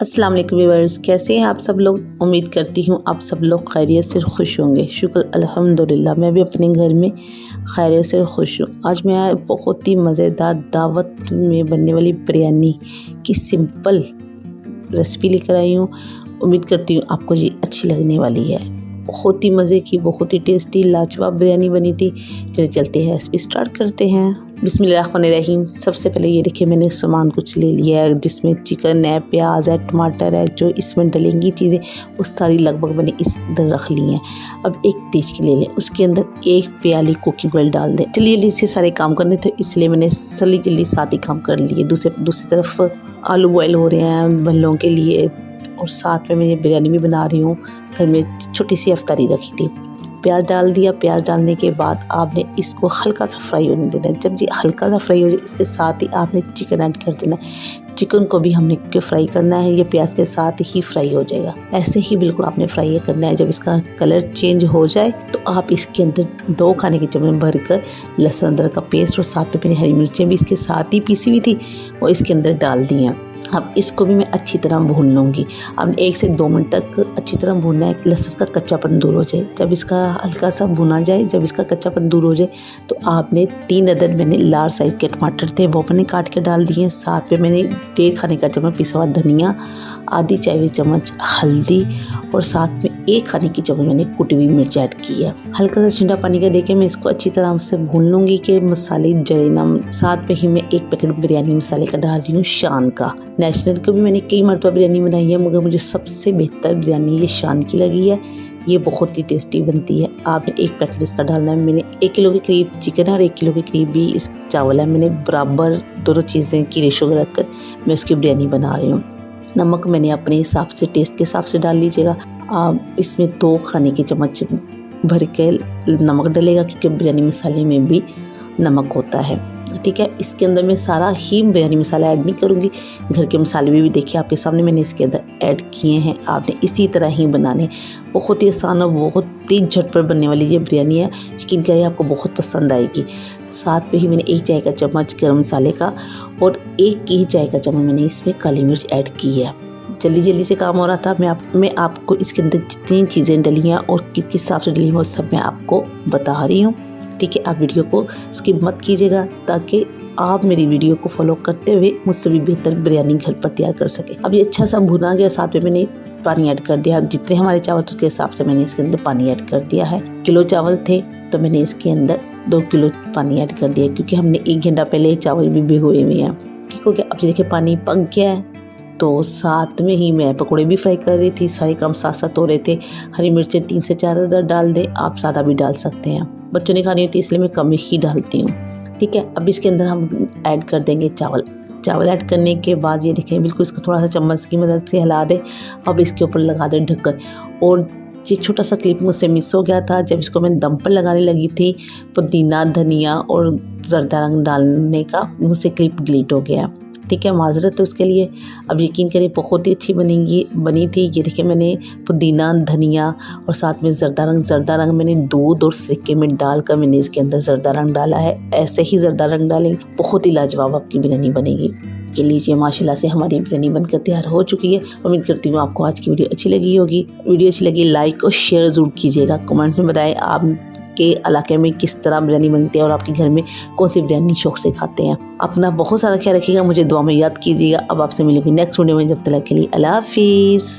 अस्सलाम वालेकुम व्यूअर्स, कैसे हैं आप सब लोग। उम्मीद करती हूँ आप सब लोग खैरियत से खुश होंगे। शुक्र अल्हम्दुलिल्लाह, मैं भी अपने घर में खैरियत से खुश हूँ। आज मैं बहुत ही मज़ेदार दावत में बनने वाली बिरयानी की सिंपल रेसिपी लेकर आई हूँ। उम्मीद करती हूँ आपको ये अच्छी लगने वाली है। बहुत ही मज़े की, बहुत ही टेस्टी लाजवाब बिरयानी बनी थी। चलिए चलते हैं, रेसिपी स्टार्ट करते हैं। बिस्मिल्लाहिर्रहमानिर्रहीम। सबसे पहले ये देखिए, मैंने सामान कुछ ले लिया है जिसमें चिकन है, प्याज है, टमाटर है, जो इसमें डलेंगी चीज़ें वो सारी लगभग मैंने इस अंदर रख ली हैं। अब एक देचकी ले लें, उसके अंदर 1 प्याली कुकिंग ऑयल डाल दें। चलिए जल्दी से सारे काम करने थे, इसलिए मैंने जल्दी साथ ही काम कर लिए। दूसरी तरफ आलू बॉयल हो रहे हैं भल्लों के लिए, और साथ में मैं ये बिरयानी भी बना रही हूँ। घर में छोटी सी अफ्तारी रखी थी। प्याज डाल दिया। प्याज डालने के बाद आपने इसको हल्का सा फ्राई होने देना है। जब ये हल्का सा फ्राई हो जाए, उसके साथ ही आपने चिकन ऐड कर देना है। चिकन को भी हमने क्यों फ्राई करना है, ये प्याज के साथ ही फ्राई हो जाएगा। ऐसे ही बिल्कुल आपने फ्राई करना है। जब इसका कलर चेंज हो जाए तो आप इसके अंदर 2 खाने के चम्मच भरकर लहसुन अदरक का पेस्ट और साथ में हरी मिर्चें भी इसके साथ ही पीसी हुई थी वो इसके अंदर डाल दी हैं। अब इसको भी मैं अच्छी तरह भून लूँगी। अब 1 से 2 मिनट तक अच्छी तरह भूनना है, लहसुन का कच्चापन दूर हो जाए। जब इसका हल्का सा भुना जाए, जब इसका कच्चापन दूर हो जाए, तो आपने 3 अदद मैंने लार्ज साइज़ के टमाटर थे वो मैंने काट के डाल दिए। साथ में मैंने 1.5 खाने का चम्मच पिसा हुआ धनिया, आधी चाय चम्मच हल्दी और साथ में 1 खाने की चम्मच मैंने कुटी हुई मिर्च ऐड की है। हल्का सा ठंडा पानी का देके मैं इसको अच्छी तरह से भून लूँगी कि मसाले जले ना। साथ में ही मैं 1 पैकेट बिरयानी मसाले का डाल रही हूँ, शान का। नेशनल को भी मैंने कई मरतबा बिरयानी बनाई है, मगर मुझे सबसे बेहतर बिरयानी ये शान की लगी है। ये बहुत ही टेस्टी बनती है। आपने 1 पैकेट इसका डालना है। मैंने 1 किलो के करीब चिकन है और 1 किलो के करीब भी इस चावल है। मैंने बराबर दोनों चीज़ें की रेशो रख कर मैं उसकी बिरयानी बना रही हूँ। नमक मैंने अपने हिसाब से, टेस्ट के हिसाब से डाल लीजिएगा। आप इसमें 2 खाने के चम्मच भर के नमक डलेगा, क्योंकि बिरयानी मसाले में भी नमक होता है। ठीक है, इसके अंदर मैं सारा ही बिरयानी मसाला ऐड नहीं करूँगी। घर के मसाले भी देखिए आपके सामने मैंने इसके अंदर ऐड किए हैं। आपने इसी तरह ही बनाने। बहुत ही आसान और बहुत ही झटपट बनने वाली ये बिरयानी है, यकीन करिए आपको बहुत पसंद आएगी। साथ में ही मैंने 1 चाय का चम्मच गरम मसाले का और 1 ही चाय का चम्मच मैंने इसमें काली मिर्च ऐड की है। जल्दी से काम हो रहा था। मैं आपको इसके अंदर जितनी चीज़ें डली हैं और किस हिसाब से डली हैं वो सब मैं आपको बता रही हूँ। ठीक है, आप वीडियो को स्किप मत कीजिएगा, ताकि आप मेरी वीडियो को फॉलो करते हुए मुझसे भी बेहतर बिरयानी घर पर तैयार कर सके। अब ये अच्छा सा भुना गया। साथ में मैंने पानी ऐड कर दिया। जितने हमारे चावल के हिसाब से मैंने इसके अंदर पानी ऐड कर दिया है। किलो चावल थे तो मैंने इसके अंदर 2 किलो पानी ऐड कर दिया, क्योंकि हमने 1 घंटा पहले चावल भी भिगोए हुए हैं। ठीक हो गया। अब देखिए पानी पक गया है, तो साथ में ही मैं पकौड़े भी फ्राई कर रही थी। सारे काम साथ साथ हो रहे थे। हरी मिर्चें 3 से 4 अदद डाल दें, आप सादा भी डाल सकते हैं। बच्चों ने खानी होती है इसलिए मैं कम ही डालती हूँ। ठीक है, अब इसके अंदर हम ऐड कर देंगे चावल ऐड करने के बाद ये देखें, बिल्कुल इसको थोड़ा सा चम्मच की मदद से हिला दें। अब इसके ऊपर लगा दें ढक्कन। और ये छोटा सा क्लिप मुझसे मिस हो गया था, जब इसको मैं दम पर लगाने लगी थी, पुदीना, धनिया और जर्दा रंग डालने का मुझसे क्लिप डिलीट हो गया। ठीक है, माजरत है उसके लिए। अब यकीन करिए बहुत ही अच्छी बनी थी। ये देखिए, मैंने पुदीना, धनिया और साथ में जर्दा रंग मैंने दूध और सिरके में डालकर मैंने इसके अंदर जर्दा रंग डाला है। ऐसे ही जर्दा रंग डालेंगे, बहुत ही लाजवाब आपकी बिरयानी बनेगी। के लीजिए, माशाल्लाह से हमारी बिरयानी बनकर तैयार हो चुकी है। उम्मीद करती हूँ आपको आज की वीडियो अच्छी लगी होगी। वीडियो अच्छी लगी लाइक और शेयर ज़रूर कीजिएगा। कमेंट में बताएं आप के इलाके में किस तरह बिरयानी बनती है और आपके घर में कौन सी बिरयानी शौक से खाते हैं। अपना बहुत सारा ख्याल रखिएगा, मुझे दुआ में याद कीजिएगा। अब आपसे मिलेंगे नेक्स्ट वीडियो में। जब तक के लिए अल्लाह हाफिज़।